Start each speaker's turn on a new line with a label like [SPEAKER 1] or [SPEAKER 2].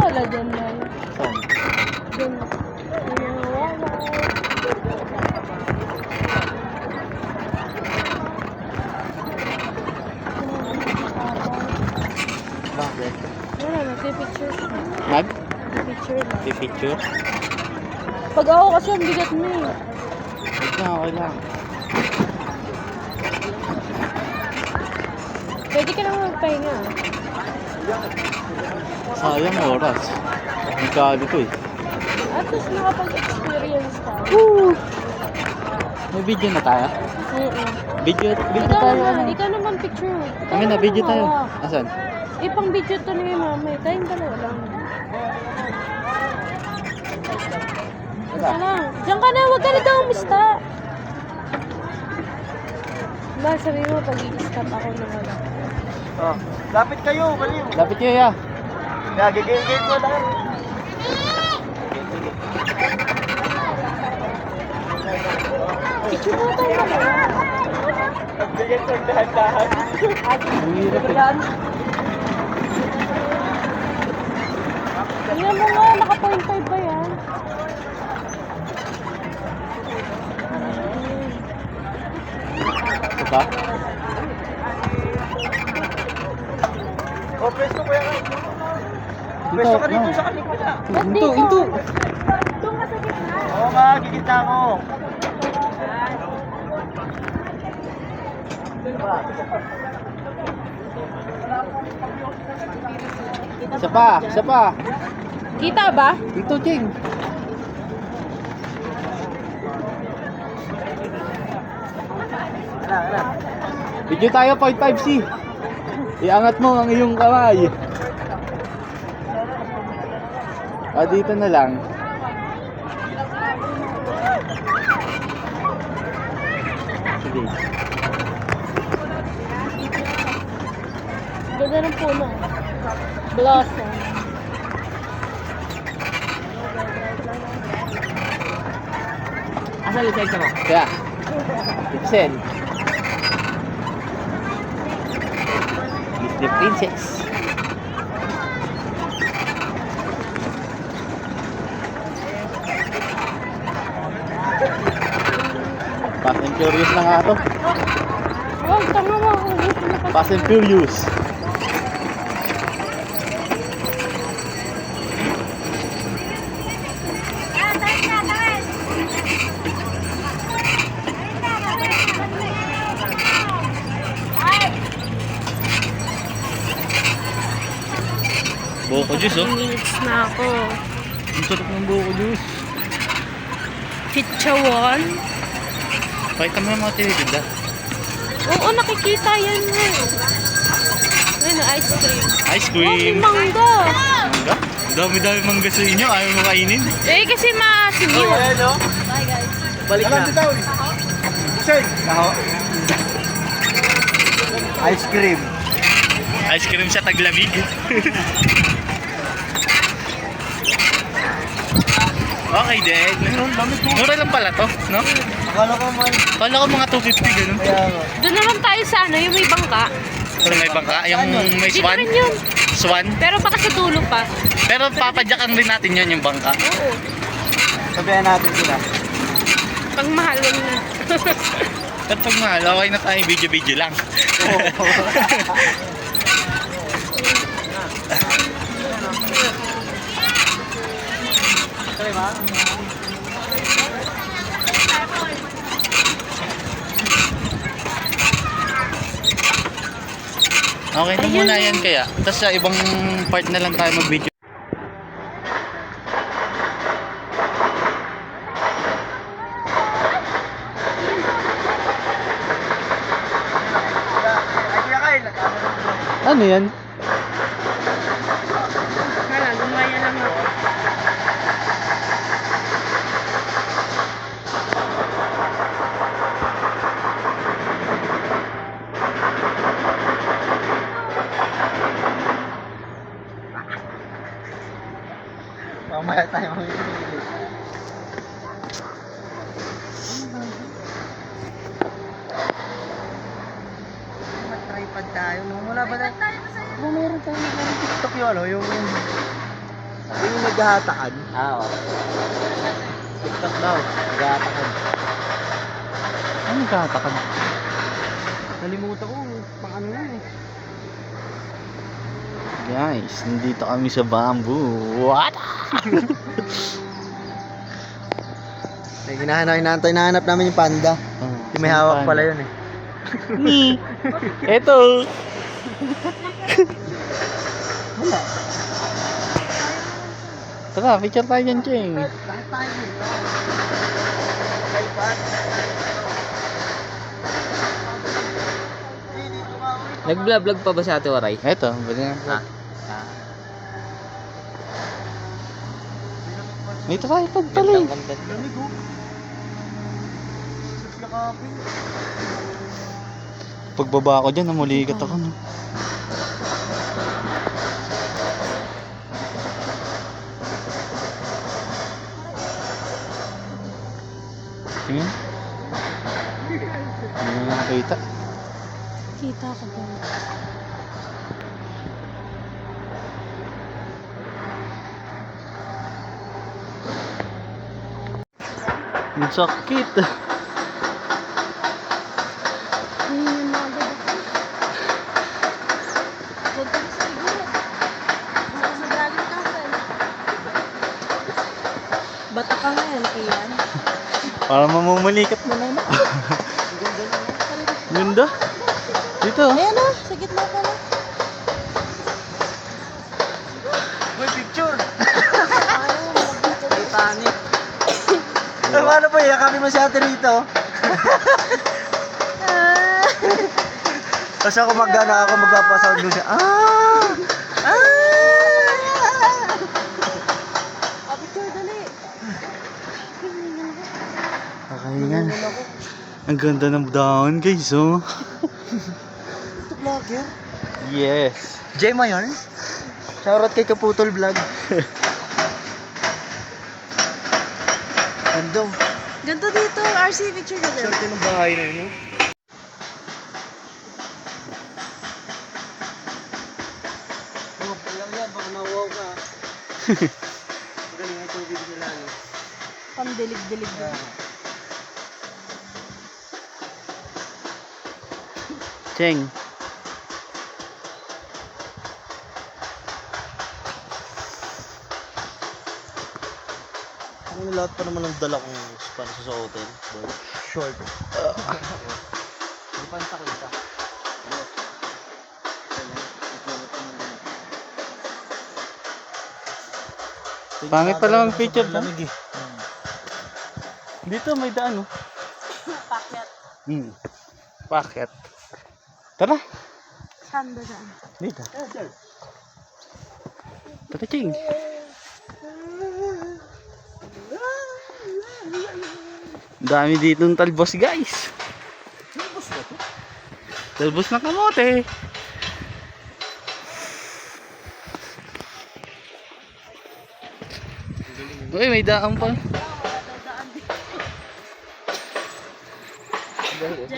[SPEAKER 1] Wala dyan na.
[SPEAKER 2] Saan?
[SPEAKER 1] Dyan.
[SPEAKER 2] Bakit?
[SPEAKER 1] Wala, nagpipicture siya.
[SPEAKER 2] Nag?
[SPEAKER 1] Picture lang.
[SPEAKER 2] Picture?
[SPEAKER 1] Pag ako kasi ang bigat mo eh.
[SPEAKER 2] Wait na, okay lang.
[SPEAKER 1] Pwede ka naman magpahinga.
[SPEAKER 2] Sayang oras. Nagkali ko eh.
[SPEAKER 1] At least nakapag-experience ka.
[SPEAKER 2] Woo! May video na tayo? Video tayo.
[SPEAKER 1] Ikaw naman picture.
[SPEAKER 2] Kami na, video tayo. Asan?
[SPEAKER 1] Pang video to ni mama eh. Tayong dalawa lang. Isa lang. Diyan ka na, huwag ka na daw umista. Ba, sabi mo, pag-i-stop ako na wala.
[SPEAKER 3] Oh, lapit kayo, baliw.
[SPEAKER 2] Lapit kayo ya.
[SPEAKER 3] Gagigil-gil mo dahil.
[SPEAKER 1] Picture mo tayo ka na.
[SPEAKER 3] Nagbigay sa dahan-dahan.
[SPEAKER 2] Hirap eh.
[SPEAKER 1] Tingnan mo nga, naka-point 5 ba yan?
[SPEAKER 2] Ito ba?
[SPEAKER 3] Oh, pwesto ko yan. Pwesto ka dito sa kalikula.
[SPEAKER 2] Into, into.
[SPEAKER 1] Doon ka sa gitna.
[SPEAKER 3] Oo nga, gigita ko.
[SPEAKER 2] Isa pa, isa pa.
[SPEAKER 1] Kita ba?
[SPEAKER 2] Dito, Ching. Video tayo, 0.5C. Iangat mo ang iyong kamay. Dito na lang. Sige.
[SPEAKER 1] Ganda ng puno. Blossom.
[SPEAKER 2] Asan lisensya mo? Kaya. Pixel. Disney Princess. Fast and Furious na nga to.
[SPEAKER 1] Oh, tanga mo.
[SPEAKER 2] Fast and Furious. Buko juice oh.
[SPEAKER 1] Minutes na ako.
[SPEAKER 2] Ang sarap ng buko juice.
[SPEAKER 1] Chichawan.
[SPEAKER 2] Pakita mo yung mga tinitida.
[SPEAKER 1] Oo, nakikita yan mo. Ayun, ice cream.
[SPEAKER 2] Ice
[SPEAKER 1] Oh,
[SPEAKER 2] cream.
[SPEAKER 1] may mangga.
[SPEAKER 2] Mangga? Dami-dami mangga sa inyo. Ayaw mo kainin.
[SPEAKER 1] Eh, kasi masinyo.
[SPEAKER 3] Ayan, no?
[SPEAKER 1] Bye, guys.
[SPEAKER 3] Balik na. Sir, ako. Ice cream.
[SPEAKER 2] Ice cream sa taglamig. Okay din. Mura lang pala to, no?
[SPEAKER 3] Akala ko man.
[SPEAKER 2] Kala ko mga 250 ganun.
[SPEAKER 3] Kaya nga.
[SPEAKER 1] Doon naman tayo sa ano, yung may bangka.
[SPEAKER 2] Sa may bangka, yung may
[SPEAKER 1] Dito
[SPEAKER 2] swan.
[SPEAKER 1] rin yun.
[SPEAKER 2] Swan.
[SPEAKER 1] Pero baka sa dulo pa.
[SPEAKER 2] Pero papadyakan rin natin yun yung bangka.
[SPEAKER 1] Oo.
[SPEAKER 3] Sabihan natin sila.
[SPEAKER 1] Pag mahal na.
[SPEAKER 2] At pag mahal, okay na tayo video-video lang. Okay na muna yan kaya. Tapos sa ibang part na lang tayo mag-video.
[SPEAKER 3] Ay, Kuya Kyle.
[SPEAKER 2] Ano yan?
[SPEAKER 1] Wala, gumaya lang ako.
[SPEAKER 3] Mamaya tayo mamimili. Mag-tripod tayo. Nung wala ba na?
[SPEAKER 1] Meron tayo na parang
[SPEAKER 3] TikTok yung ano, yung naghahatakan. Oo. TikTok daw, naghahatakan.
[SPEAKER 2] Ano katakad?
[SPEAKER 3] Nalimutan ko, pang ano yun eh.
[SPEAKER 2] Guys, nandito kami sa bamboo. What?
[SPEAKER 3] Hinahanap namin yung panda. Yung may hawak pala yun eh.
[SPEAKER 2] Ni. Eto.
[SPEAKER 3] Wala.
[SPEAKER 2] Tara, picture tayo dyan, Cheng.
[SPEAKER 3] Lahat tayo dito. Tripod.
[SPEAKER 4] Nag-vlog pa ba si Ate Waray?
[SPEAKER 2] Eto, bali na.
[SPEAKER 4] Ah.
[SPEAKER 2] May tripod pala eh.
[SPEAKER 3] Lamig oh. Yakapin.
[SPEAKER 2] Pagbaba ko dyan, namuligat ako. No? Tingin. Hindi mo nakakita.
[SPEAKER 1] kita ko ba?
[SPEAKER 2] Ang sakit.
[SPEAKER 1] Ayun yung mga gabak. Punta ko sa iguro. Gusto ko sa Dragon Castle. Bata ka ngayon, Kian.
[SPEAKER 2] Para mamumulikat mo na na. Ganda. Dito.
[SPEAKER 1] Ayan o, sa gitna ka na.
[SPEAKER 3] Uy, picture!
[SPEAKER 1] Ayaw, magdito.
[SPEAKER 3] Titanic. Paano ba yakapin mo si ate rito? Tapos ako ako magpapasound doon siya.
[SPEAKER 1] Picture, dali.
[SPEAKER 2] Kakahingan. Ang ganda ng dahon guys, oh.
[SPEAKER 3] Ito vlogger?
[SPEAKER 2] Yes.
[SPEAKER 3] Jema yun? Shoutout kay Kaputol Vlog. Ganda.
[SPEAKER 1] Ganto dito, RC picture ka din.
[SPEAKER 3] Swerte ng bahay na yun. Oh, palang yan, baka nawaw ka. Magaling ang tubig nila.
[SPEAKER 1] Pamdilig-dilig din.
[SPEAKER 2] Cheng.
[SPEAKER 3] Ano lahat pa naman ang dala kong para sa hotel? Short. Di pa ang sakita.
[SPEAKER 2] Pangit pala ang picture, no?
[SPEAKER 3] Lamig eh.
[SPEAKER 2] Dito may daan, oh.
[SPEAKER 1] Pakyat.
[SPEAKER 2] Paket. Tara.
[SPEAKER 1] Saan ba dyan?
[SPEAKER 2] Dito. Tara, Cheng. Dami dito ng talbos, guys. Talbos na kamote. Uy, may daan pa.
[SPEAKER 1] Dyan